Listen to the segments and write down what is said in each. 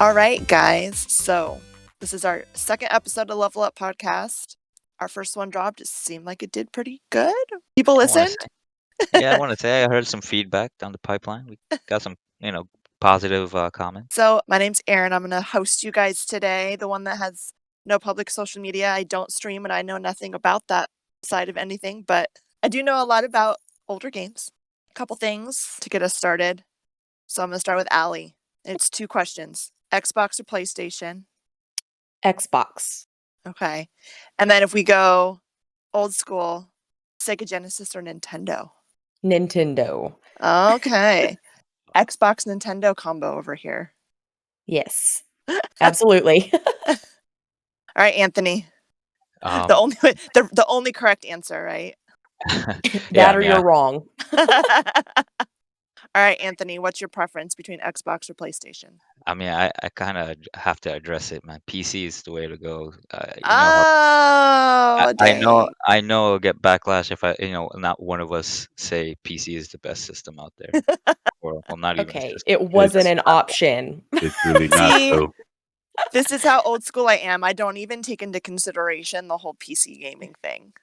All right, guys. So this is our second episode of Level Up Podcast. Our first one dropped. It seemed like it did pretty good. People I wanna listened. say I wanna say I heard some feedback down the pipeline. We got some, positive, comments. So my name's Erin. I'm going to host you guys today, the one that has no public social media. I don't stream and I know nothing about that side of anything, but I do know a lot about older games. A couple things to get us started. So I'm going to start with Allie. It's 2 questions. Xbox or PlayStation? Xbox. Okay. And then if we go old school, Sega Genesis or Nintendo? Nintendo. Okay. Xbox Nintendo combo over here. Yes. Absolutely. All right, Anthony. The Um, only the only correct answer, right? yeah, I That or mean, you're wrong. All right, Anthony, what's your preference between Xbox or PlayStation? I kinda have to address it, man. PC is the way to go. You know how Oh, I know dang. I know I'll get backlash if not one of us say PC is the best system out there, or well, not even a Okay, system, it wasn't just an platform. option. It's really not See, though. this is how old school I am. I don't even take into consideration the whole PC gaming thing.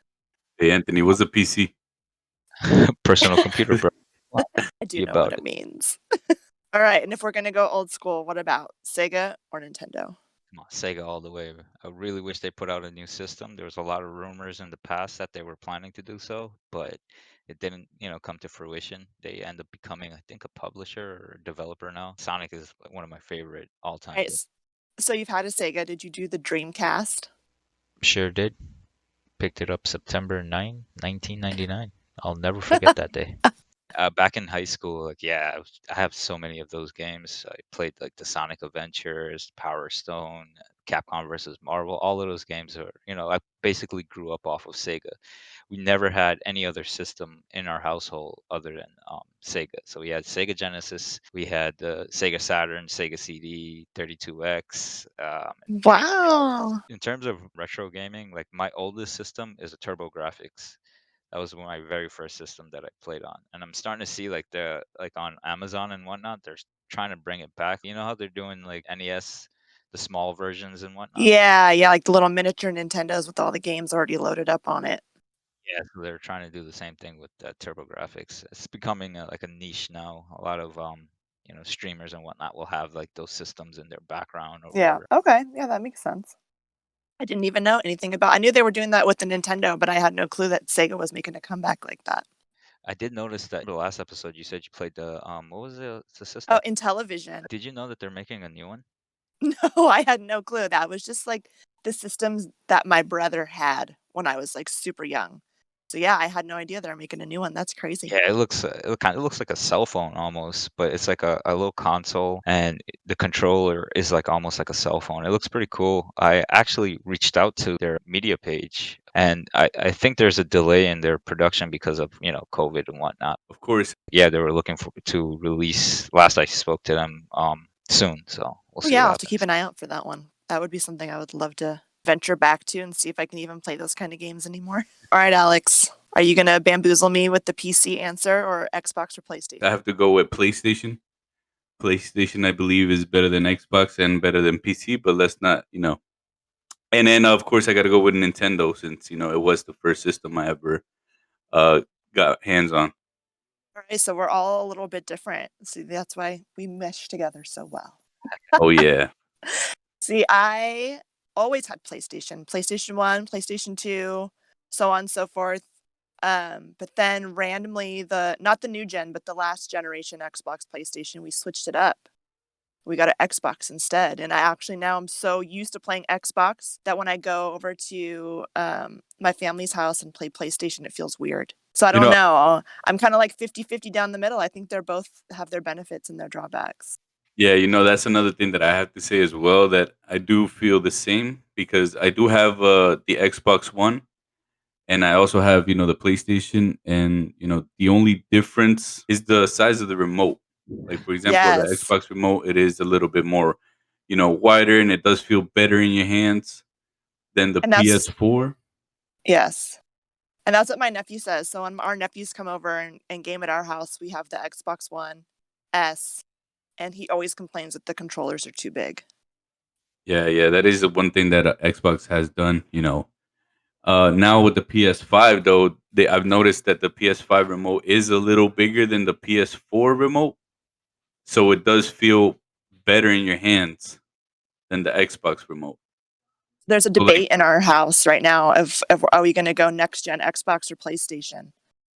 Hey Anthony, what's a PC? Personal computer, bro. Come on, I do be know what about it it. means. All right, and if we're gonna go old school, what about Sega or Nintendo? Come on, Sega all the way. I really wish they put out a new system. There was a lot of rumors in the past that they were planning to do so, but it didn't, come to fruition. They end up becoming, I think, a publisher or a developer now. Sonic is one of my favorite All all-time right, games. so you've had a Sega. Did you do the Dreamcast? Sure did. Picked it up September 9, 1999. I'll never forget that day. Back in high school, I have so many of those games. I played like the Sonic Adventures, Power Stone, Capcom versus Marvel. All of those games I basically grew up off of Sega. We never had any other system in our household other than Sega. So we had Sega Genesis, we had the Sega Saturn, Sega CD, 32X. Wow. In terms of retro gaming, like my oldest system is a TurboGrafx. That was my very first system that I played on, and I'm starting to see like on Amazon and whatnot, they're trying to bring it back. You know how they're doing like NES, the small versions and whatnot. Yeah, like the little miniature Nintendos with all the games already loaded up on it. Yeah, so they're trying to do the same thing with TurboGrafx. It's becoming like a niche now. A lot of streamers and whatnot will have like those systems in their background or Yeah. whatever. Okay. Yeah, that makes sense. I didn't even know anything about. I knew they were doing that with the Nintendo, but I had no clue that Sega was making a comeback like that. I did notice that the last episode you said you played the what was the Oh, system? Intellivision. Did you know that they're making a new one? No, I had no clue. That was just like the systems that my brother had when I was like super young. So yeah, I had no idea they're making a new one. That's crazy. Yeah, it kind of looks like a cell phone almost, but it's like a little console, and the controller is like almost like a cell phone. It looks pretty cool. I actually reached out to their media page, and I think there's a delay in their production because of COVID and whatnot. Of course. Yeah, they were looking for to release. Last I spoke to them, soon. So we'll Oh see yeah, what I'll have to keep happens. an eye out for that one. That would be something I would love to venture back to and see if I can even play those kind of games anymore. All right, Alex, are you gonna bamboozle me with the PC answer or Xbox or PlayStation? I have to go with PlayStation. PlayStation, I believe, is better than Xbox and better than PC, but let's not. And then, of course, I got to go with Nintendo since it was the first system I ever uh, got hands on. All right, so we're all a little bit different. See, that's why we mesh together so well. Oh yeah, See, I always had PlayStation, PlayStation 1, PlayStation 2, so on and so forth. But then randomly not the new gen, but the last generation Xbox PlayStation, we switched it up. We got an Xbox instead. And I actually now I'm so used to playing Xbox that when I go over to my family's house and play PlayStation, it feels weird. So I you don't know, know. I'm kind of like 50-50 down the middle. I think they're both have their benefits and their drawbacks. yeah, that's another thing that I have to say as well that I do feel the same because I do have the Xbox One and I also have the PlayStation, and the only difference is the size of the remote. Like for example, the Yes. Xbox remote, it is a little bit more wider, and it does feel better in your hands than the And that's PS4. yes. And that's what my nephew says. So when our nephews come over and game at our house, we have the Xbox One S and he always complains that the controllers are too big. Yeah, that is the one thing that Xbox has done. Now with the PS5 though, I've noticed that the PS5 remote is a little bigger than the PS4 remote, so it does feel better in your hands than the Xbox remote. There's a So like, debate in our house right now of are we going to go next gen Xbox or PlayStation?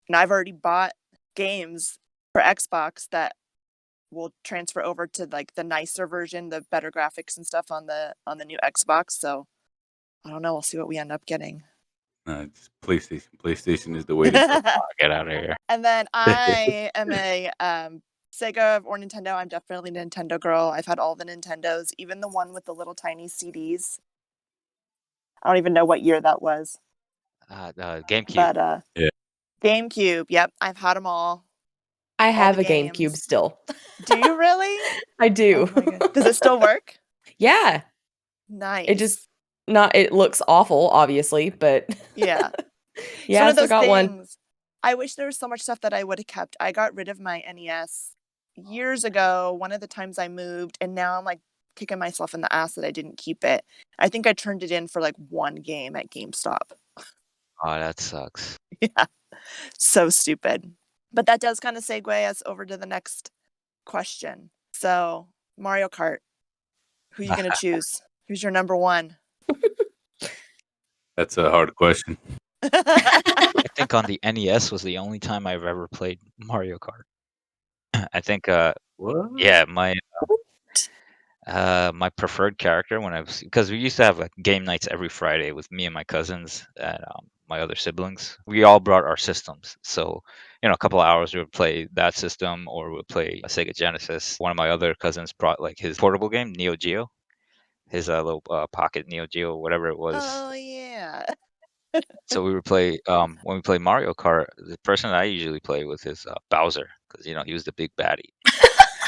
And I've already bought games for Xbox that will transfer over to like the nicer version, the better graphics and stuff on the new Xbox. So I don't know. We'll see what we end up getting. it's PlayStation. PlayStation is the way to go. Get out of here. And then I am a Sega or Nintendo. I'm definitely a Nintendo girl. I've had all the Nintendos, even the one with the little tiny CDs. I don't even know what year that was, GameCube. but Yeah. GameCube. Yep, I've had them all. I All have the a GameCube games. still. Do you really? I do. Oh my god. Does it still work? Yeah. Nice. It looks awful, obviously, but Yeah. It's yeah, one I of still those got one. things. I wish there was so much stuff that I would have kept. I got rid of my NES years ago, one of the times I moved, and now I'm like kicking myself in the ass that I didn't keep it. I think I turned it in for like one game at GameStop. Oh, that sucks. Yeah. So stupid. But that does kind of segue us over to the next question. So, Mario Kart, who are you going to choose? Who's your number one? That's a hard question. I think on the NES was the only time I've ever played Mario Kart. I think, What? yeah, my preferred character when I was because we used to have like game nights every Friday with me and my cousins and my other siblings. We all brought our systems, so a couple of hours we would play that system or we would play a Sega Genesis. One of my other cousins brought like his portable game, Neo Geo, his little pocket Neo Geo, whatever it was. Oh, yeah. So we would play when we play Mario Kart. The person that I usually play with is Bowser because he was the big baddie.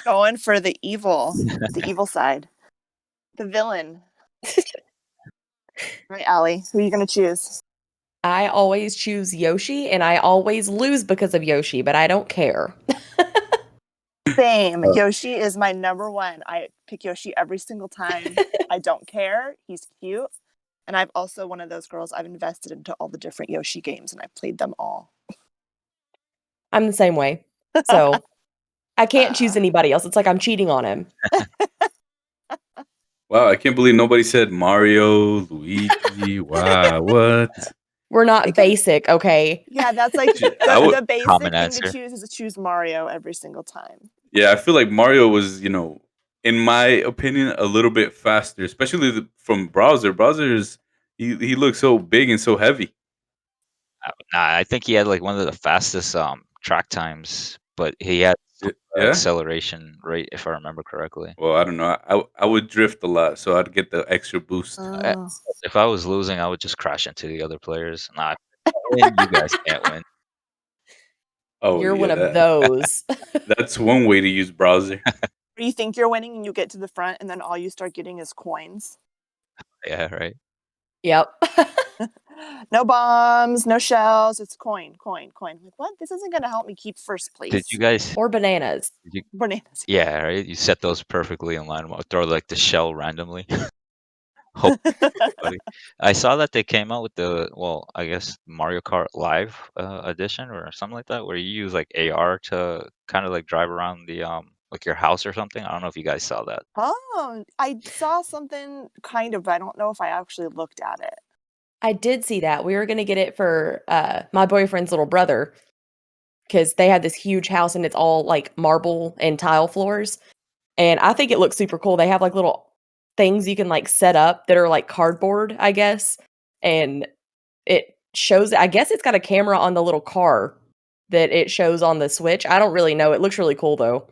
Going for the evil side, the villain. Right, Allie, who are you going to choose? I always choose Yoshi, and I always lose because of Yoshi, but I don't care. Same. Yoshi is my number one. I pick Yoshi every single time. I don't care. He's cute. And I've also one of those girls, I've invested into all the different Yoshi games and I've played them all. I'm the same way. So I can't choose anybody else. It's like I'm cheating on him. Wow, I can't believe nobody said Mario, Luigi. Wow, what? We're not Because, basic, okay? yeah, that's like I would, the basic Common thing answer. to choose is to choose Mario every single time. yeah, I feel like Mario was, in my opinion, a little bit faster, especially from Browser. Browser he looks so big and so heavy. Nah, I think he had like one of the fastest track times, but he had Yeah. acceleration rate, if I remember correctly. Well, I don't know. I would drift a lot, so I'd get the extra boost. Oh. If I was losing, I would just crash into the other players. Nah, if I win, you guys can't win. Oh You're one yeah, of those. that's one way to use Browser. Or you think you're winning and you get to the front and then all you start getting is coins. Yeah, right. Yep. No bombs, no shells. It's coin. I'm like, what? This isn't going to help me keep first place. Did you guys? Or bananas. Bananas. Yeah, right. You set those perfectly in line. Throw like the shell randomly. Hope buddy. I saw that they came out with I guess Mario Kart Live edition or something like that, where you use like AR to kind of like drive around the like your house or something. I don't know if you guys saw that. Oh, I saw something kind of, but I don't know if I actually looked at it. I did see that. We were gonna get it for my boyfriend's little brother because they had this huge house and it's all like marble and tile floors. And I think it looks super cool. They have like little things you can like set up that are like cardboard, I guess. And it shows, I guess it's got a camera on the little car that it shows on the Switch. I don't really know. It looks really cool though.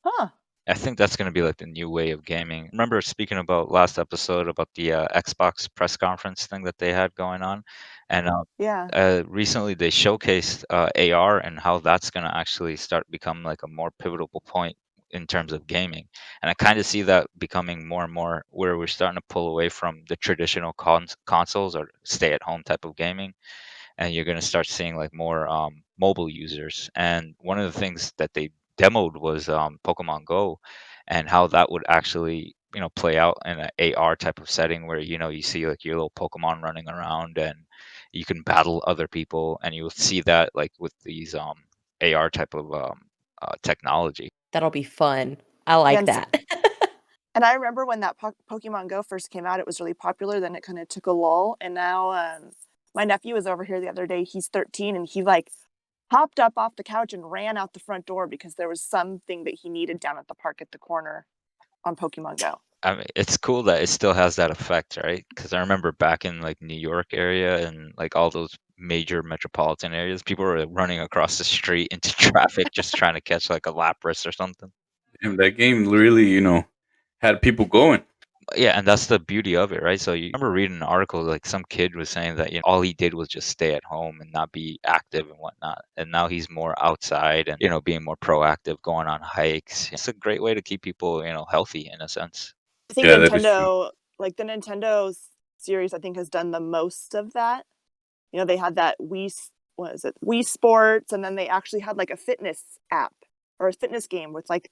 Huh. I think that's going to be like the new way of gaming. Remember speaking about last episode about the Xbox press conference thing that they had going on, and Yeah. recently they showcased AR and how that's going to actually start becoming like a more pivotal point in terms of gaming. And I kind of see that becoming more and more where we're starting to pull away from the traditional consoles or stay-at-home type of gaming, and you're going to start seeing like more mobile users. And one of the things that they demoed was Pokemon Go, and how that would actually play out in an AR type of setting where you see like your little Pokemon running around and you can battle other people, and you'll see that like with these AR type of technology. That'll be fun. I Yeah, like that. and I remember when that Pokemon Go first came out, it was really popular. Then it kind of took a lull, and now my nephew was over here the other day. He's 13, and he like hopped up off the couch and ran out the front door because there was something that he needed down at the park at the corner on Pokemon Go. I mean, it's cool that it still has that effect, right? Because I remember back in like New York area and like all those major metropolitan areas, people were running across the street into traffic just trying to catch like a Lapras or something. And that game really, had people going. Yeah, and that's the beauty of it, right? So you remember reading an article like some kid was saying that all he did was just stay at home and not be active and whatnot, and now he's more outside and being more proactive, going on hikes. It's a great way to keep people healthy in a sense. I think Yeah, that is true. Nintendo, like the Nintendo series, I think has done the most of that. They had that what is it, Wii Sports, and then they actually had like a fitness app or a fitness game with like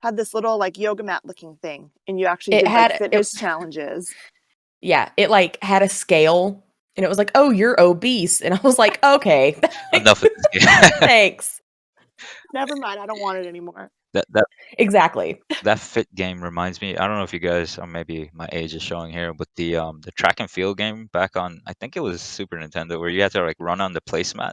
had this little like yoga mat looking thing, and you actually It did like had fitness challenges. Yeah, it like had a scale and it was like, "Oh, you're obese." And I was like, "Okay. Enough of this game. Thanks." Never mind, I don't want it anymore. that Exactly. that fit game reminds me. I don't know if you guys, or maybe my age is showing here, but the track and field game back on, I think it was Super Nintendo, where you had to like run on the placemat.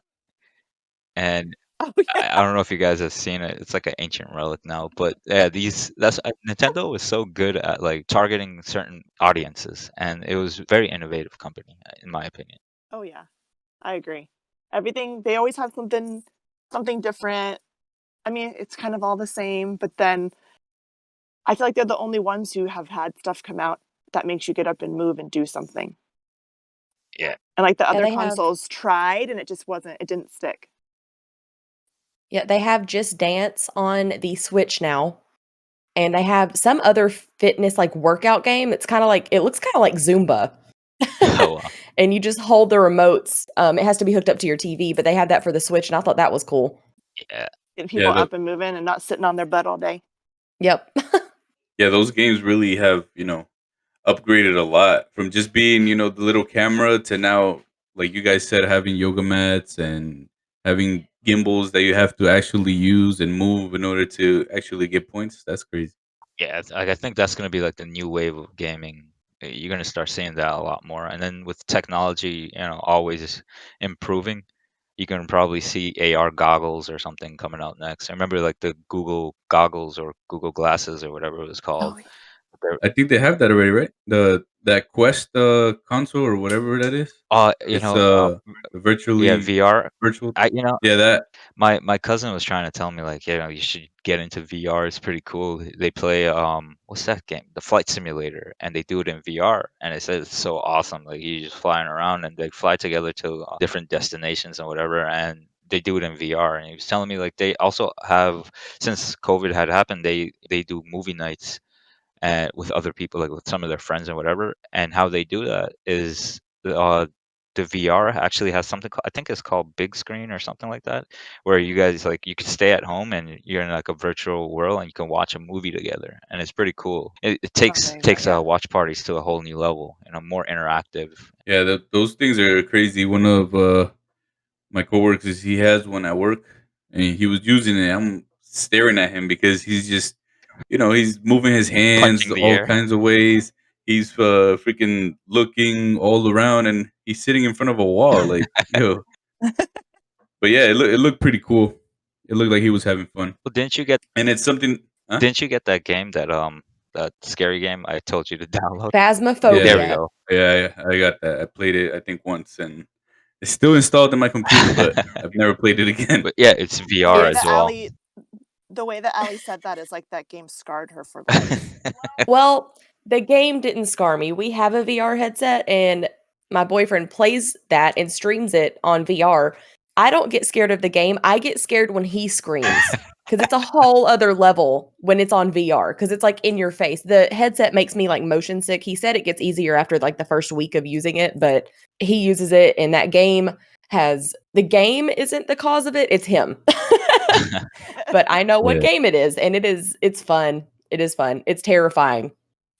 And Oh I don't know if you guys have seen it. It's like an ancient relic now, but yeah, that's Nintendo was so good at like targeting certain audiences, and it was very innovative company, in my opinion. oh yeah, I agree. Everything, they always have something different. I mean, it's kind of all the same, but then I feel like they're the only ones who have had stuff come out that makes you get up and move and do something. Yeah, And like the Yeah, other they have consoles tried and it didn't stick. yeah, they have Just Dance on the Switch now, and they have some other fitness like workout game. It's kinda like it looks kinda like Zumba. oh wow. And you just hold the remotes. It has to be hooked up to your TV, but they had that for the Switch, and I thought that was cool. Yeah, Getting Yeah, people up and moving and not sitting on their butt all day. Yep. those games really have, upgraded a lot from just being, the little camera to now, like you guys said, having yoga mats and having gimbals that you have to actually use and move in order to actually get points. That's crazy. yeah. Like I think that's gonna be like the new wave of gaming. You're gonna start seeing that a lot more, and then with technology, always improving, you can probably see AR goggles or something coming out next. I remember like the Google goggles or Google glasses or whatever it was called. Oh, They're, I think they have that already, right? The that Quest console or whatever that is. uh, It's yeah, virtually VR. virtual. I you know Yeah, that. My cousin was trying to tell me like, you should get into VR. It's pretty cool. They play what's that game? The Flight Simulator, and they do it in VR, and it says it's so awesome. Like you just flying around and they fly together to different destinations and whatever, and they do it in VR. And he was telling me like they also have, since COVID had happened, they do movie nights with other people, like with some of their friends and whatever. And how they do that is the VR actually has something I think it's called big screen or something like that, where you guys like you can stay at home and you're in like a virtual world and you can watch a movie together, and it's pretty cool. It oh, takes there you go. takes Yeah. watch parties to a whole new level, more interactive. Yeah, those things are crazy. One of my coworkers, he has one at work, and he was using it. I'm staring at him because he's just, he's moving his hands Punching the all air. kinds of ways. He's freaking looking all around, and he's sitting in front of a wall, like yo. But yeah, it looked pretty cool. It looked like he was having fun, Well, didn't you get and it's something. Huh? didn't you get that game that scary game I told you to download? There we Yeah, Phasmophobia. go. yeah, I got that. I played it, I think once, and it's still installed in my computer, but I've never played it again. But yeah, it's The VR way as that well. Allie the way that Allie said that is like that game scarred her for life. Well, the game didn't scar me. We have a VR headset, and my boyfriend plays that and streams it on VR. I don't get scared of the game. I get scared when he screams because it's a whole other level when it's on VR because it's like in your face. The headset makes me like motion sick. He said it gets easier after like the first week of using it, but he uses it in that game. has the game isn't the cause of it, it's him. But I know what Yeah. game it is, and it's fun. It is fun. It's terrifying,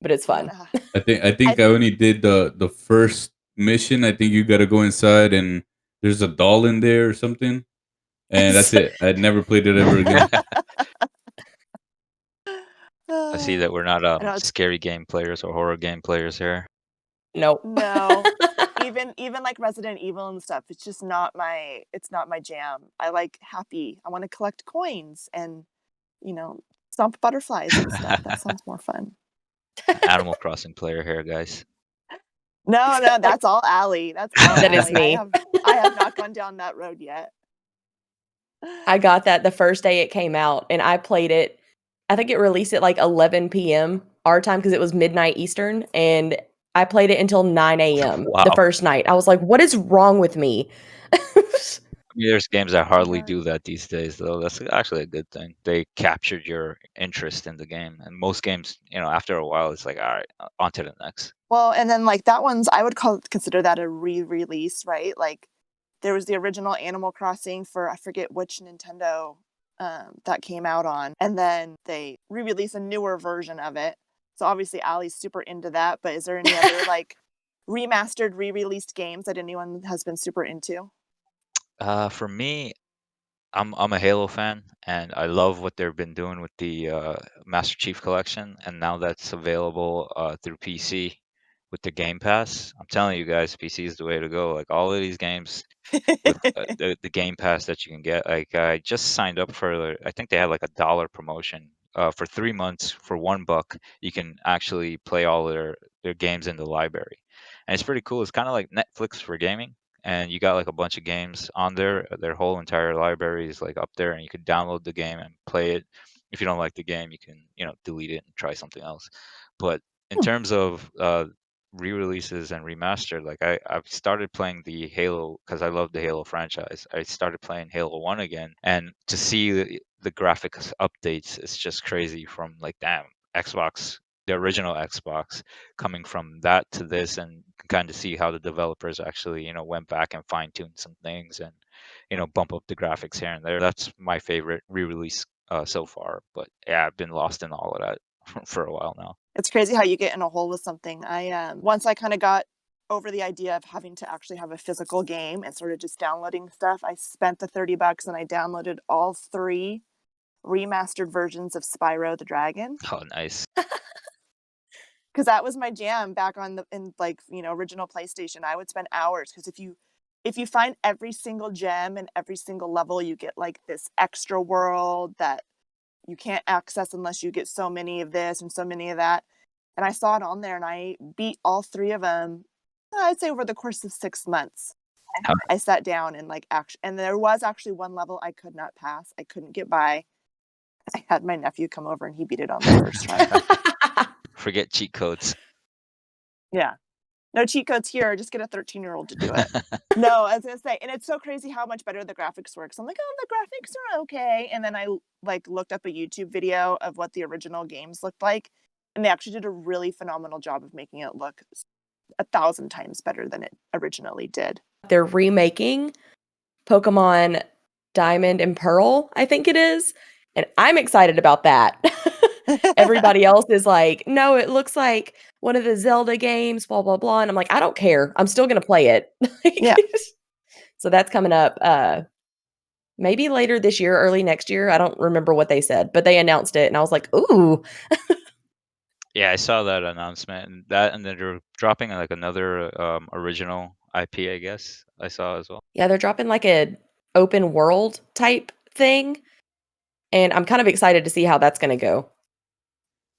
but it's fun. Nah. I think I only did the first mission. I think you got to go inside and there's a doll in there or something, and that's it. I'd never played it ever again. I see that we're not I know it's scary game players or horror game players here. Nope. no. Even like Resident Evil and stuff, it's not my jam. I like happy. I want to collect coins and, stomp butterflies and stuff. That sounds more fun. Animal Crossing player here, guys. No, that's all Allie. That's all That is Allie. me. I have not gone down that road yet. I got that the first day it came out, and I played it. I think it released at like 11 p.m. our time because it was midnight Eastern, and I played it until 9 a.m. the Wow. first night. I was like, "What is wrong with me?" I mean, there's games that hardly Yeah. do that these days, though. That's actually a good thing. They captured your interest in the game, and most games, after a while, it's like, all right, on to the next. Well, and then like that one's I would consider that a re-release, right? Like there was the original Animal Crossing for I forget which Nintendo that came out on, and then they re-release a newer version of it. So obviously Allie's super into that, but is there any other like remastered, re-released games that anyone has been super into? For me, I'm a Halo fan, and I love what they've been doing with the Master Chief Collection, and now that's available through PC with the Game Pass. I'm telling you guys, PC is the way to go. Like all of these games with the Game Pass that you can get. Like I just signed up for, I think they had like $1 promotion. For 3 months for $1, you can actually play all their games in the library, and it's pretty cool. It's kind of like Netflix for gaming, and you got like a bunch of games on there. Their whole entire library is like up there, and you could download the game and play it. If you don't like the game, you can delete it and try something else. But in terms of re-releases and remastered, like I've started playing the Halo because I love the Halo franchise. I started playing Halo 1 again, and to see the graphics updates, it's just crazy. From like, damn, Xbox, the original Xbox, coming from that to this, and you can kind of see how the developers actually went back and fine-tuned some things, and bump up the graphics here and there. That's my favorite re-release so far. But yeah, I've been lost in all of that for a while now. It's crazy how you get in a hole with something. Once I kind of got over the idea of having to actually have a physical game and sort of just downloading stuff, I spent the $30 and I downloaded all 3 remastered versions of Spyro the Dragon Oh, nice. because that was my jam back in like original PlayStation. I would spend hours because if you find every single gem and every single level, you get like this extra world that you can't access unless you get so many of this and so many of that. And I saw it on there and I beat all 3 of them, I'd say over the course of 6 months. How- I sat down and and there was actually one level I could not pass. I couldn't get by. I had my nephew come over and he beat it on the first try. Forget cheat codes. Yeah. No cheat codes here. Just get a 13-year-old to do it. No, I was gonna say, and it's so crazy how much better the graphics work. So I'm like, oh, the graphics are okay. And then I like looked up a YouTube video of what the original games looked like, and they actually did a really phenomenal job of making it look 1,000 times better than it originally did. They're remaking Pokemon Diamond and Pearl, I think it is, and I'm excited about that. Everybody else is like, "No, it looks like one of the Zelda games, blah, blah, blah," and I'm like, "I don't care. I'm still gonna play it." Yeah. So that's coming up, maybe later this year, early next year. I don't remember what they said, but they announced it, and I was like, "Ooh." Yeah, I saw that announcement, and then they're dropping like another original IP, I guess. I saw as well. Yeah, they're dropping like a open world type thing, and I'm kind of excited to see how that's gonna go.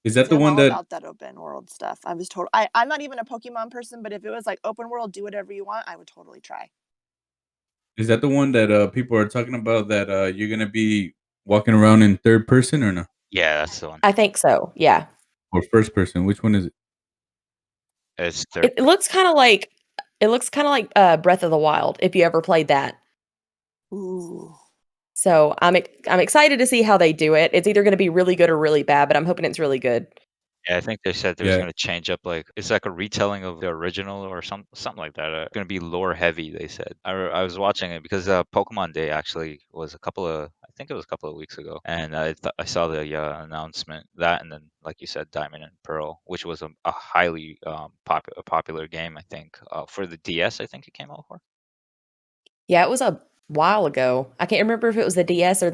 Is that See, the I'm one all that about that open world stuff. I'm not even a Pokemon person, but if it was like open world, do whatever you want, I would totally try. is that the one that people are talking about that you're gonna be walking around in third person or no? Yeah, that's the one. I think so, yeah. Or first person? Which one is it? It's third. It looks kinda like, Breath of the Wild, if you ever played that. Ooh. So, I'm excited to see how they do it. It's either gonna be really good or really bad, but I'm hoping it's really good. Yeah, I think they said there's Yeah, gonna change up, like it's like a retelling of the original or something like that. Gonna be lore heavy, they said. I was watching it because Pokemon Day actually was I think it was a couple of weeks ago, and I saw the announcement that, and then like you said, Diamond and Pearl, which was a highly popular game. I think for the DS, I think it came out for. Yeah, it was a while ago. I can't remember if it was the DS or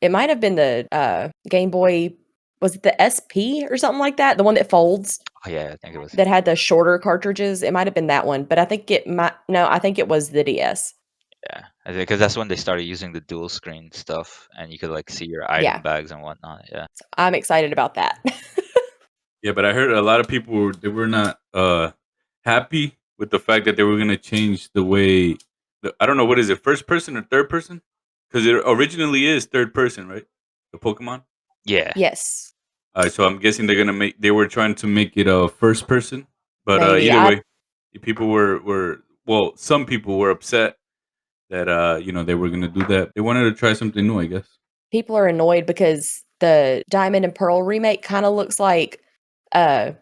it might have been the, Game Boy. Was it the SP or something like that? The one that folds, Oh yeah, I think it was. that had the shorter cartridges? It might have been that one, but I think it might no, I think it was the DS. Yeah, I think because that's when they started using the dual screen stuff, and you could like see your item Yeah, bags and whatnot. Yeah. I'm excited about that. yeah, but I heard a lot of people were not happy with the fact that they were gonna change the way. I don't know what is it, first person or third person? Because it originally is third person, right? The Pokemon. Yeah. Yes, So I'm guessing they were trying to make it a first person, but maybe. either I way, people were well, some people were upset that they were gonna do that. They wanted to try something new, I guess. People are annoyed because the Diamond and Pearl remake kinda looks like, uh,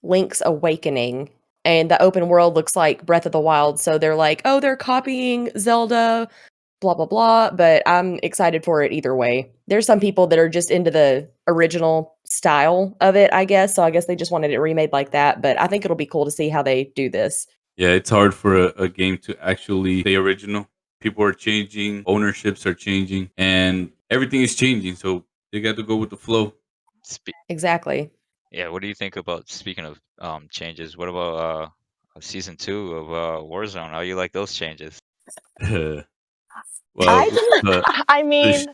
Link's Awakening, and the open world looks like Breath of the Wild, so they're like, "Oh, they're copying Zelda, blah, blah, blah," but I'm excited for it either way. There's some people that are just into the original style of it, I guess, so I guess they just wanted it remade like that, but I think it'll be cool to see how they do this. Yeah, it's hard for a game to actually stay original. People are changing, ownerships are changing, and everything is changing. So they got to go with the flow. Spe- Exactly. yeah. What do you think about speaking of changes? What about season 2 of Warzone? How you like those changes? I Well, didn't. I the sh- mean,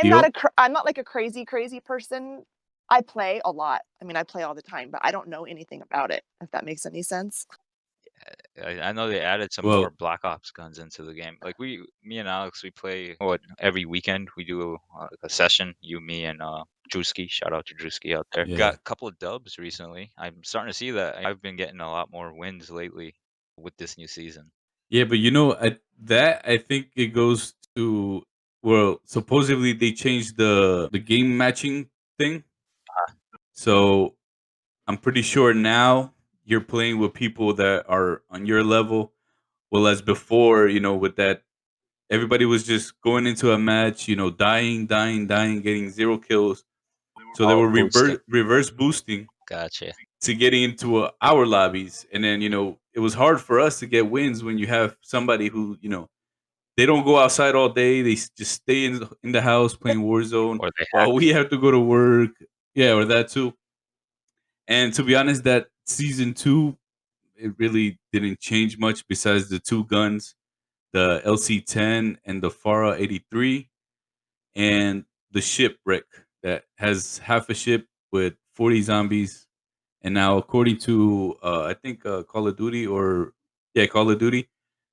deal. I'm not like a crazy person. I play a lot. I mean, I play all the time, but I don't know anything about it. If that makes any sense. I know they added some more Well, Black Ops guns into the game. Like me and Alex, we play what every weekend we do a session. You, me, and Drewski. Shout out to Drewski out there. yeah, Got a couple of dubs recently. I'm starting to see that I've been getting a lot more wins lately with this new season. yeah, but I think it goes to, well, supposedly they changed the game matching thing. So I'm pretty sure now you're playing with people that are on your level. Well, as before, with that, everybody was just going into a match, dying, getting zero kills. So they Oh, were boosting. reverse boosting Gotcha. to getting into our lobbies, and then it was hard for us to get wins when you have somebody who they don't go outside all day. They just stay in the house playing Warzone Or they hack. while we have to go to work. Yeah, or that too. And to be honest, that season two, it really didn't change much besides the two guns, the LC-10 and the Farah 83, and the shipwreck that has half a ship with 40 zombies. And now, according to I think Call of Duty, or yeah, Call of Duty,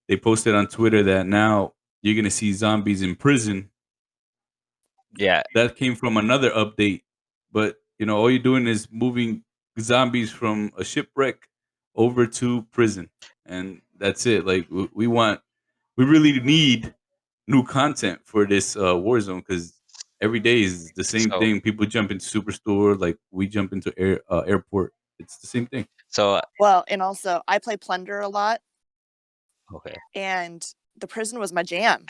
they posted on Twitter that now you're gonna see zombies in prison. Yeah. That came from another update, but all you're doing is moving zombies from a shipwreck over to prison, and that's it. Like we really need new content for this Warzone, because every day is the same So thing. People jump into Superstore, like we jump into airport. It's the same thing. so Well, and also I play Plunder a lot, okay. and the prison was my jam.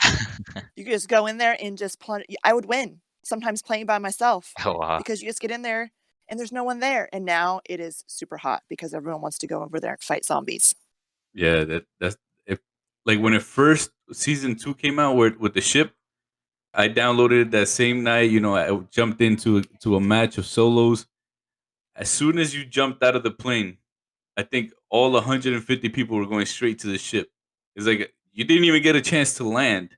You could just go in there and just plunder. I would win sometimes playing by myself Oh wow. because you just get in there and there's no one there. And now it is super hot because everyone wants to go over there and fight zombies. Yeah, that's if like when it first season two came out with the ship. I downloaded it that same night. I jumped into a match of solos. As soon as you jumped out of the plane, I think all 150 people were going straight to the ship. It's like you didn't even get a chance to land.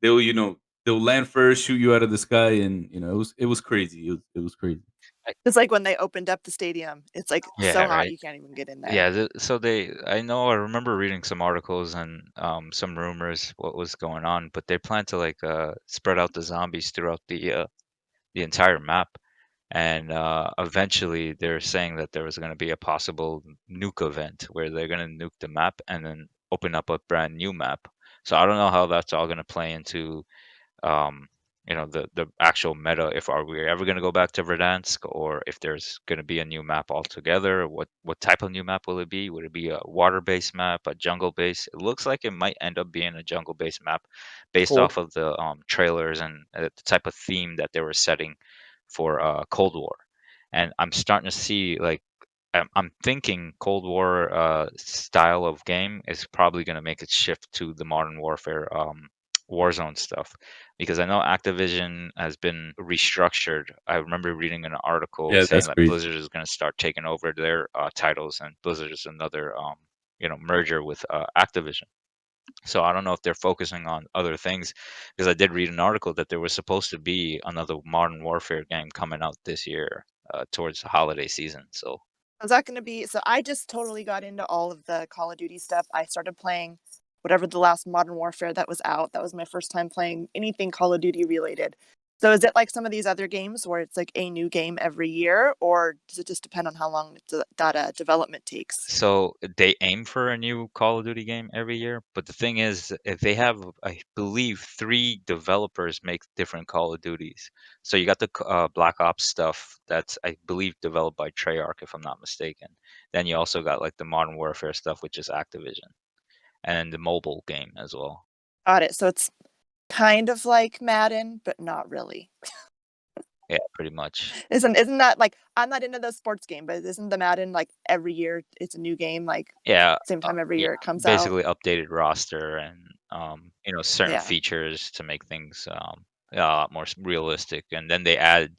They'll land first, shoot you out of the sky, and it was crazy. It was crazy. It's like when they opened up the stadium. It's like Yeah, so hot right. you can't even get in there. Yeah, so I remember reading some articles and some rumors what was going on, but they plan to like spread out the zombies throughout the entire map, and eventually they're saying that there was going to be a possible nuke event where they're going to nuke the map and then open up a brand new map. So I don't know how that's all going to play into um the actual meta. If are we ever going to go back to Verdansk, or if there's going to be a new map altogether? What type of new map will it be? Would it be a water-based map, a jungle-based? It looks like it might end up being a jungle-based map, based Cool. off of the trailers and the type of theme that they were setting for Cold War. And I'm starting to see like I'm thinking Cold War style of game is probably going to make its shift to the Modern Warfare Warzone stuff, because I know Activision has been restructured. I remember reading an article Yeah, saying that's that crazy. Blizzard is going to start taking over their titles, and Blizzard is another merger with Activision. So I don't know if they're focusing on other things, because I did read an article that there was supposed to be another Modern Warfare game coming out this year towards the holiday season. So Is that going to be? So I just totally got into all of the Call of Duty stuff. I started playing whatever the last Modern Warfare that was out. That was my first time playing anything Call of Duty related. So is it like some of these other games where it's like a new game every year, or does it just depend on how long that development takes? So they aim for a new Call of Duty game every year, but the thing is, if they have, I believe, three developers make different Call of Duties. So you got the Black Ops stuff that's, I believe, developed by Treyarch, if I'm not mistaken. Then you also got like the Modern Warfare stuff, which is Activision, and the mobile game as well. Got it. So it's kind of like Madden, but not really. Yeah, pretty much. Isn't that like, I'm not into the sports game, but isn't the Madden like every year it's a new game, like Yeah, same time every yeah, year it comes out? basically updated roster and certain Yeah. features to make things a lot more realistic. And then they add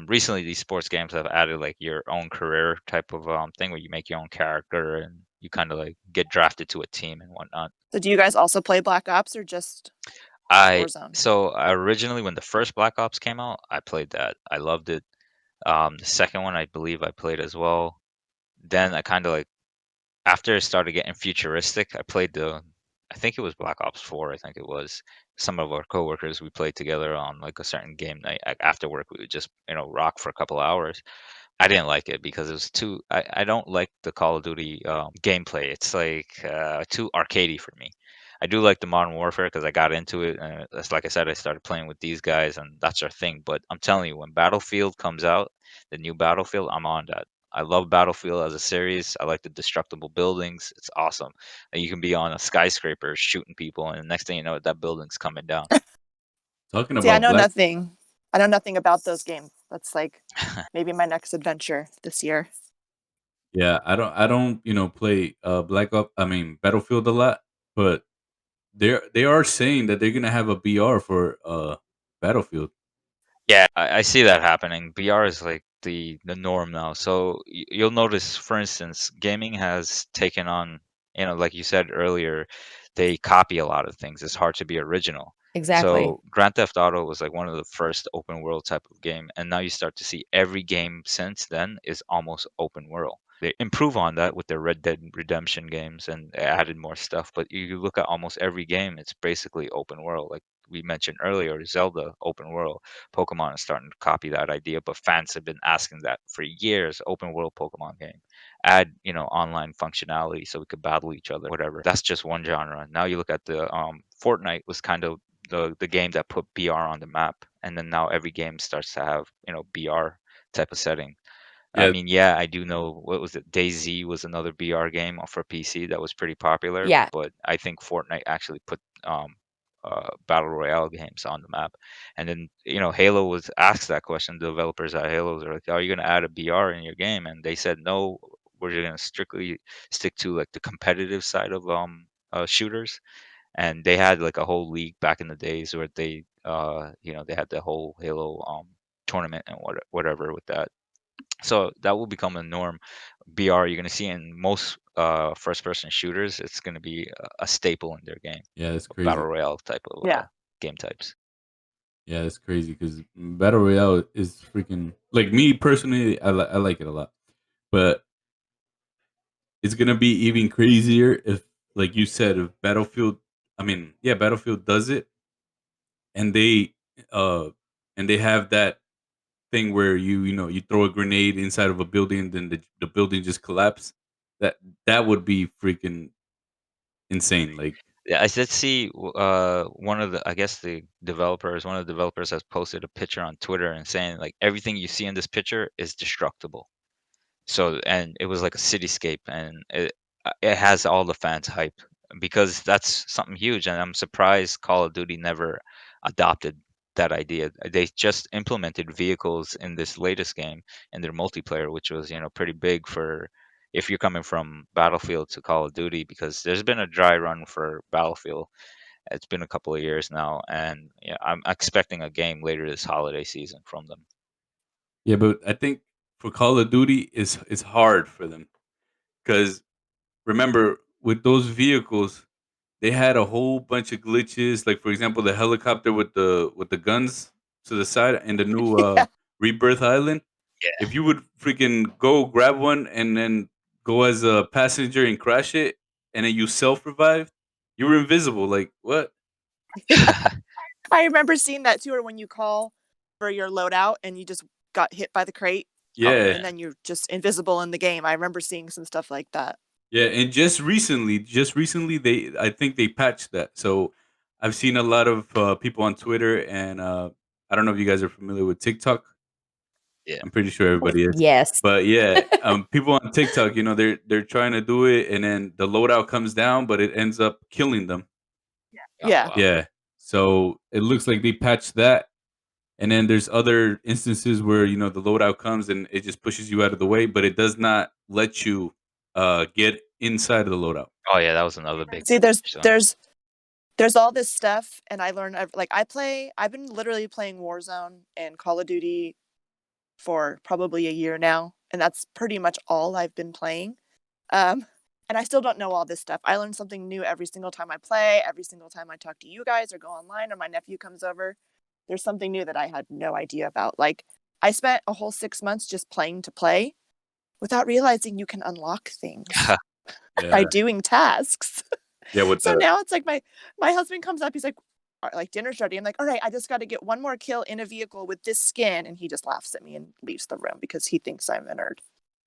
recently these sports games have added like your own career type of thing where you make your own character and you kind of like get drafted to a team and whatnot. So do you guys also play Black Ops or just I Warzone? so originally when the first Black Ops came out, I played that. I loved it. The second one I believe I played as well. Then I kind of like after it started getting futuristic, I think it was Black Ops 4, I think it was. Some of our coworkers, we played together on like a certain game night. After work, we would just, rock for a couple of hours. I didn't like it because it was I don't like the Call of Duty gameplay. It's like too arcadey for me. I do like the Modern Warfare because I got into it. And it's like I said, I started playing with these guys, and that's our thing. But I'm telling you, when Battlefield comes out, the new Battlefield, I'm on that. I love Battlefield as a series. I like the destructible buildings. It's awesome. And you can be on a skyscraper shooting people, and the next thing you know, that building's coming down. Talking See, I about know Black, nothing. I know nothing about those games. That's like maybe my next adventure this year. yeah, I don't play Black Ops. I mean Battlefield a lot, but they are saying that they're gonna have a BR for Battlefield. Yeah, I see that happening. BR is like the norm now. So you'll notice, for instance, gaming has taken on, like you said earlier, they copy a lot of things. It's hard to be original. Exactly. So Grand Theft Auto was like one of the first open world type of game, and now you start to see every game since then is almost open world. They improve on that with their Red Dead Redemption games and added more stuff, but you look at almost every game, it's basically open world. Like we mentioned earlier, Zelda open world. Pokemon is starting to copy that idea, but fans have been asking that for years. Open world Pokemon game, add online functionality so we could battle each other, whatever. That's just one genre. Now you look at the Fortnite was kind of the game that put BR on the map, and then now every game starts to have BR type of setting. I Yeah, mean, yeah, I do know what was it? DayZ was another BR game for PC that was pretty popular, Yeah. but I think Fortnite actually put battle royale games on the map. And then Halo was asked that question. The developers at Halo are like, "Are you going to add a BR in your game?" And they said, "No, we're going to strictly stick to like the competitive side of shooters." And they had like a whole league back in the days where they had the whole Halo tournament and whatever with that. So that will become a norm. BR, you're going to see in most first-person shooters, it's going to be a staple in their game, yeah, that's battle crazy. royale type of Yeah. game types. Yeah, that's crazy because Battle Royale is freaking like me personally. I like it a lot, but it's gonna be even crazier if, like you said, if Battlefield. I mean, yeah, Battlefield does it, and uh they have that thing where you throw a grenade inside of a building, then the building just collapse. That would be freaking insane. Like Yeah, I did see one of the I guess one of the developers has posted a picture on Twitter and saying like everything you see in this picture is destructible. So and it was like a cityscape, and it has all the fans hype because that's something huge, and I'm surprised Call of Duty never adopted that idea. They just implemented vehicles in this latest game in their multiplayer, which was, pretty big for if you're coming from Battlefield to Call of Duty, because there's been a dry run for Battlefield. It's been a couple of years now, and yeah, I'm expecting a game later this holiday season from them. Yeah, but I think for Call of Duty is hard for them because remember with those vehicles they had a whole bunch of glitches. Like for example, the helicopter with the guns to the side and the new Yeah. Rebirth Island. Yeah. If you would freaking go grab one and then go as a passenger and crash it, and then you self revive, you were invisible. Like what? I remember seeing that too, or when you call for your loadout and you just got hit by the crate Yeah, and then you're just invisible in the game. I remember seeing some stuff like that. yeah. And just recently, they I think they patched that. So I've seen a lot of people on Twitter, and I don't know if you guys are familiar with TikTok. Yeah. I'm pretty sure everybody is. Yes. But yeah, people on TikTok, they're trying to do it, and then the loadout comes down, but it ends up killing them. Oh Yeah. wow. Yeah. So it looks like they patched that, and then there's other instances where the loadout comes and it just pushes you out of the way, but it does not let you get inside of the loadout. Oh yeah, that was another big See, glitch. So there's all this stuff, and I learned like I've been literally playing Warzone and Call of Duty for probably a year now, and that's pretty much all I've been playing. Um, and I still don't know all this stuff. I learn something new every single time I play, every single time I talk to you guys or go online or my nephew comes over. There's something new that I had no idea about. Like I spent a whole 6 months just playing to play without realizing you can unlock things by Yeah. doing tasks. Yeah, with So the now it's like my husband comes up, he's like dinner's ready. I'm like, all right, I just got to get one more kill in a vehicle with this skin, and he just laughs at me and leaves the room because he thinks I'm a nerd.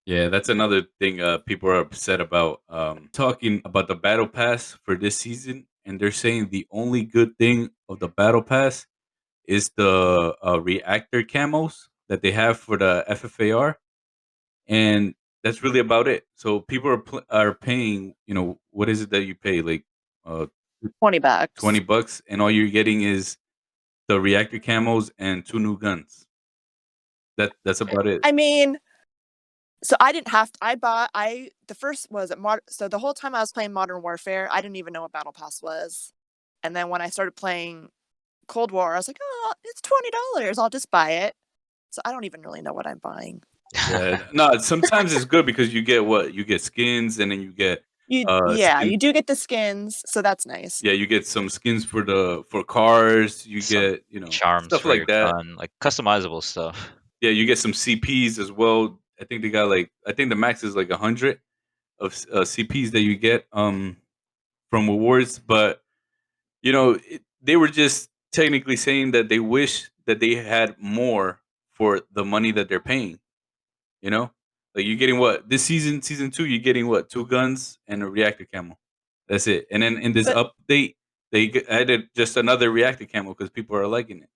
Yeah, that's another thing people are upset about. Talking about the battle pass for this season, and they're saying the only good thing of the battle pass is the reactor camos that they have for the FFAR, and that's really about it. So people are paying. What is it that you pay? Like uh, $20. $20, and all you're getting is the reactor camos and two new guns. That's about it. I mean, so I didn't have to, the first was at so the whole time I was playing Modern Warfare, I didn't even know what Battle Pass was. And then when I started playing Cold War, I was like, oh, it's $20. I'll just buy it. So I don't even really know what I'm buying. Yeah, no. Sometimes it's good because you get skins, and then you get Yeah, skins. you do get the skins, so that's nice. Yeah, you get some skins for cars. You some get charms stuff for like your that. gun, like customizable stuff. Yeah, you get some CPs as well. I think they got I think the max is like 100 of CPs that you get from awards. But they were just technically saying that they wish that they had more for the money that they're paying. You know, like you're getting what this season two, you're getting what, two guns and a reactor camo. That's it. And then in this But update, they added just another reactor camo because people are liking it.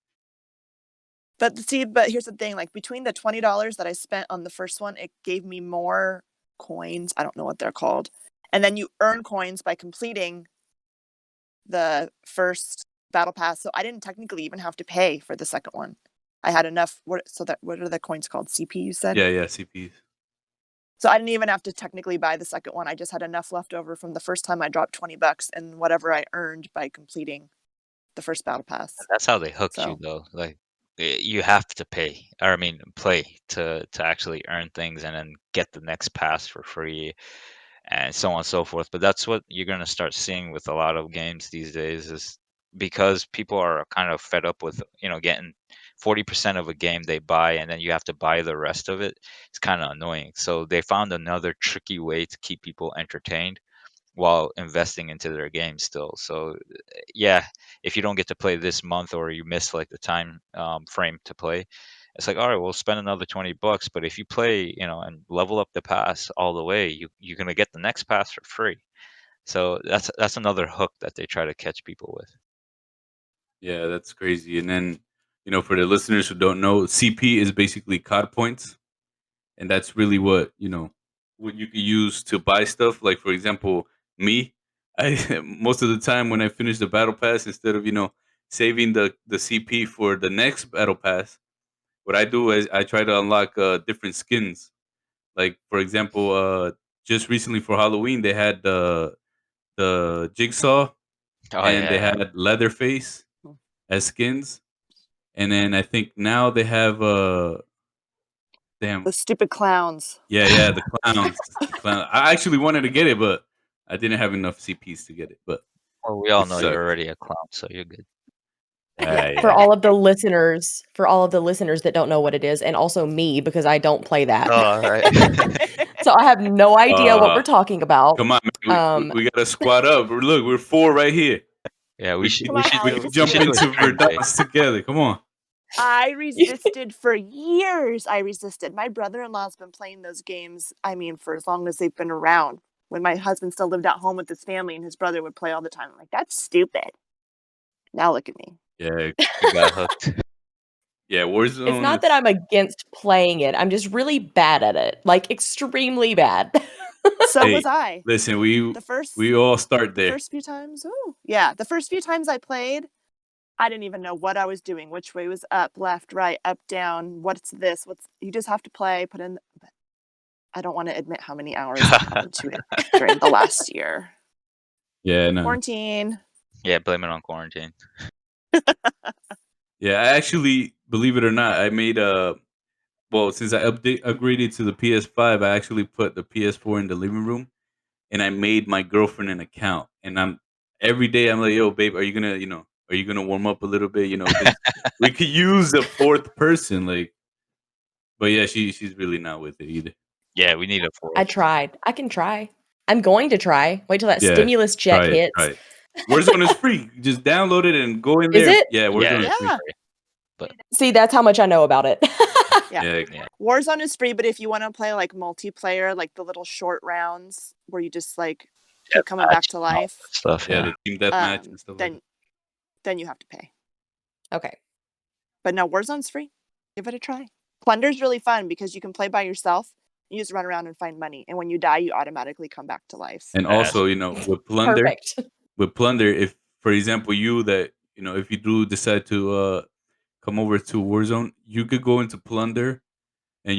but here's the thing, like between the $20 that I spent on the first one, it gave me more coins. I don't know what they're called. And then you earn coins by completing the first battle pass. So I didn't technically even have to pay for the second one. I had enough what are the coins called? CP you said? Yeah, yeah, CPs. So I didn't even have to technically buy the second one. I just had enough left over from the first time I dropped $20 and whatever I earned by completing the first battle pass. That's how they hook you So though. Like you have to pay, or I mean, play to actually earn things and then get the next pass for free and so on and so forth. But that's what you're going to start seeing with a lot of games these days, is because people are kind of fed up with, getting 40% of a game they buy and then you have to buy the rest of it. It's kind of annoying. So they found another tricky way to keep people entertained while investing into their game still. So yeah, if you don't get to play this month or you miss like the time frame to play, it's like, all right, we'll spend another $20. But if you play, and level up the pass all the way, you're gonna get the next pass for free. So that's another hook that they try to catch people with. Yeah, that's crazy. And then, for the listeners who don't know, CP is basically COD points, and that's really what you can use to buy stuff. Like for example, me, I most of the time when I finish the battle pass, instead of saving the CP for the next battle pass, what I do is I try to unlock different skins. Like for example, just recently for Halloween they had the Jigsaw Oh and they yeah. had Leatherface as skins, and then I think now they have damn, The stupid clowns. yeah, the clowns, the clown. I actually wanted to get it, but I didn't have enough CPs to get it. But Well, we all it know you're sucked. already a clown, so you're good. For Yeah. all of the listeners that don't know what it is, and also me because I don't play that. Oh, all right. So I have no idea what we're talking about. Come on, man. We gotta squat up. Look, we're four right here. Yeah, We Come on, Allie, could just jump do it. into Verdansk together. Come on. I resisted for years. I resisted. My brother-in-law's been playing those games, I mean, for as long as they've been around. When my husband still lived at home with his family and his brother would play all the time. I'm like, that's stupid. Now look at me. Yeah, You got hooked. yeah. Warzone. It's not that I'm against playing it. I'm just really bad at it. Like extremely bad. So Hey, was I. listen, The first we all start the there. first few times. Oh, yeah. The first few times I played, I didn't even know what I was doing. Which way was up, left, right, up, down. What's this? You just have to play, put in. I don't want to admit how many hours I put into it during the last year. Yeah, no. Quarantine. Yeah, blame it on quarantine. Yeah, I actually, believe it or not, I made well, since I upgraded to the PS5, I actually put the PS4 in the living room, and I made my girlfriend an account. And every day I'm like, yo, babe, are you gonna warm up a little bit, because we could use a fourth person, like. But yeah, she's really not with it either. Yeah, we need a I fourth. tried. I can try. I'm going to try. Wait till that Yeah, stimulus check try hits. it. Warzone is free. Just download it and go in Is there. it? Yeah, Warzone is free. Yeah. But See, that's how much I know about it. Yeah. yeah, Warzone is free, but if you want to play like multiplayer, like the little short rounds where you just like keep coming back to life, stuff. Yeah, Yeah. the team deathmatch and stuff like that. then you have to pay. Okay. But no, Warzone's free. Give it a try. Plunder's really fun because you can play by yourself. You just run around and find money, and when you die, you automatically come back to life. And also, Perfect. with plunder, if for example if you do decide to come over to Warzone, you could go into plunder and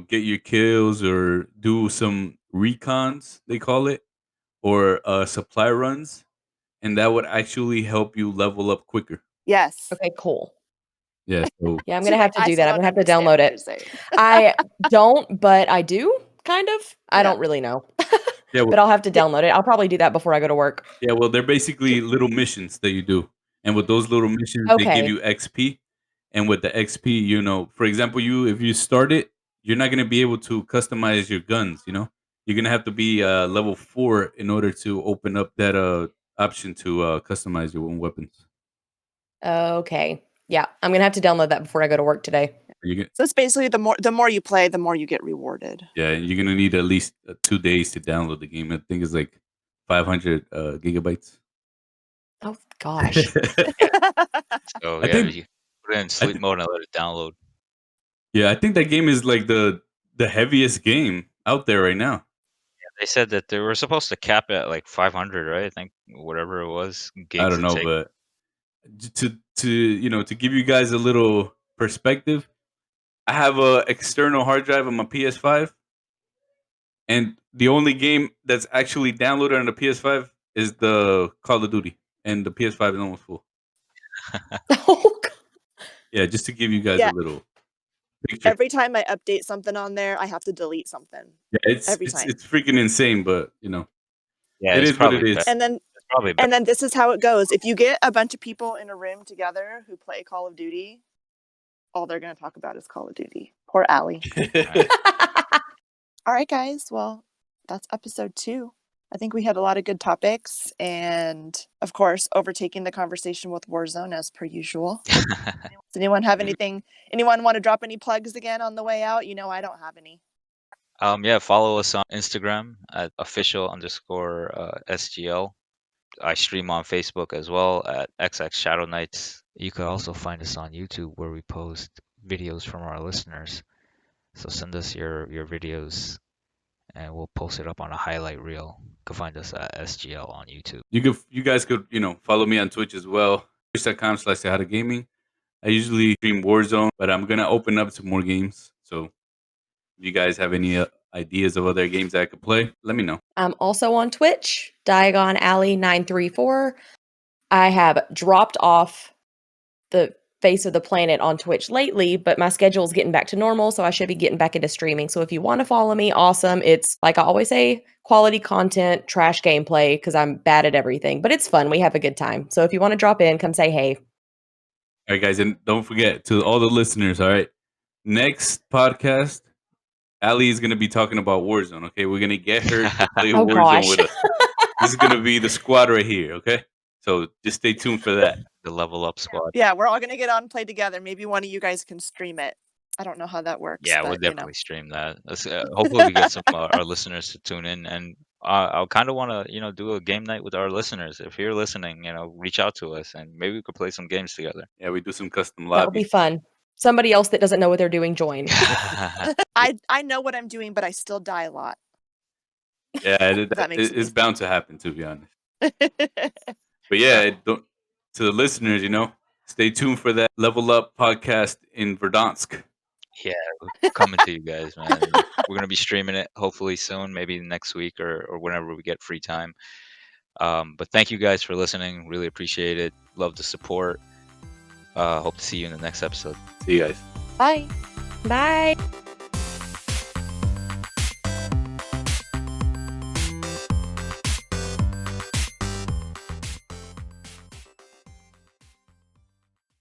get your kills or do some recons, they call it, or supply runs, and that would actually help you level up quicker. Yes. Okay, cool. Yeah, so Yeah, I'm gonna have to I do still that. I'm don't gonna have to understand download what you're it. saying. I don't, but I do, kind of. I Yeah. don't really know. yeah, But I'll have to download it. I'll probably do that before I go to work. yeah, well, they're basically little missions that you do, and with those little missions, they give Okay. you XP. And with the XP, for example, if you start it, you're not gonna be able to customize your guns. You're gonna have to be level 4 in order to open up that option to customize your own weapons. Okay. Yeah, I'm gonna have to download that before I go to work today. So it's basically the more you play, the more you get rewarded. Yeah, and you're gonna need at least 2 days to download the game. I think it's like 500 gigabytes. Oh gosh. So I yeah, think you put it in I sleep th- mode and let it download. yeah, I think that game is like the heaviest game out there right now. They said that they were supposed to cap it at like 500, right? I think whatever it was, I gigs don't to know, take. but to give you guys a little perspective, I have a external hard drive on my PS5, and the only game that's actually downloaded on the PS5 is the Call of Duty, and the PS5 is almost full. Oh, God. Yeah, just to give you guys a Yeah. little picture. Every time I update something on there, I have to delete something. Yeah, every time. it's freaking insane, but Yeah, it it's is what it probably is. better. And then It's probably better. and then this is how it goes. If you get a bunch of people in a room together who play Call of Duty, all they're going to talk about is Call of Duty. Poor Allie. All right, guys. Well, that's episode 2. I think we had a lot of good topics and, of course, overtaking the conversation with Warzone as per usual. Does anyone have anything? Anyone want to drop any plugs again on the way out? I don't have any. Yeah, follow us on Instagram at official_SGL. I stream on Facebook as well at XX Shadow Knights. You could also find us on YouTube where we post videos from our listeners. So send us your videos and we'll post it up on a highlight reel. You can find us at SGL on YouTube. You guys could follow me on Twitch as well. Twitch.com/Gaming. I usually stream Warzone, but I'm gonna open up to more games. So if you guys have any ideas of other games that I could play, let me know. I'm also on Twitch, Diagon Alley 934. I have dropped off the face of the planet on Twitch lately, but my schedule is getting back to normal, so I should be getting back into streaming. So if you want to follow me, awesome. It's like I always say, quality content, trash gameplay, because I'm bad at everything, but it's fun. We have a good time. So if you want to drop in, come say hey. All right, guys, and don't forget to all the listeners. All right, next podcast, Ali is gonna be talking about Warzone. Okay, we're gonna get her to play Oh Warzone gosh. with us. This is gonna be the squad right here. Okay, so just stay tuned for that. The Level Up Squad. Yeah, we're all gonna get on and play together. Maybe one of you guys can stream it. I don't know how that works. Yeah, we'll but, definitely stream that. Hopefully, we get some our listeners to tune in, and I kind of want to, do a game night with our listeners. If you're listening, reach out to us, and maybe we could play some games together. Yeah, we do some custom That would be lobbies. fun. Somebody else that doesn't know what they're doing, join. I know what I'm doing, but I still die a lot. Yeah, That makes it's me- bound to happen, to be honest. But yeah, to the listeners, stay tuned for that Level Up podcast in Verdansk. Yeah, coming to you guys, man. We're gonna be streaming it hopefully soon, maybe next week or whenever we get free time. But thank you guys for listening. Really appreciate it. Love the support. Hope to see you in the next episode. See you guys. Bye. Bye.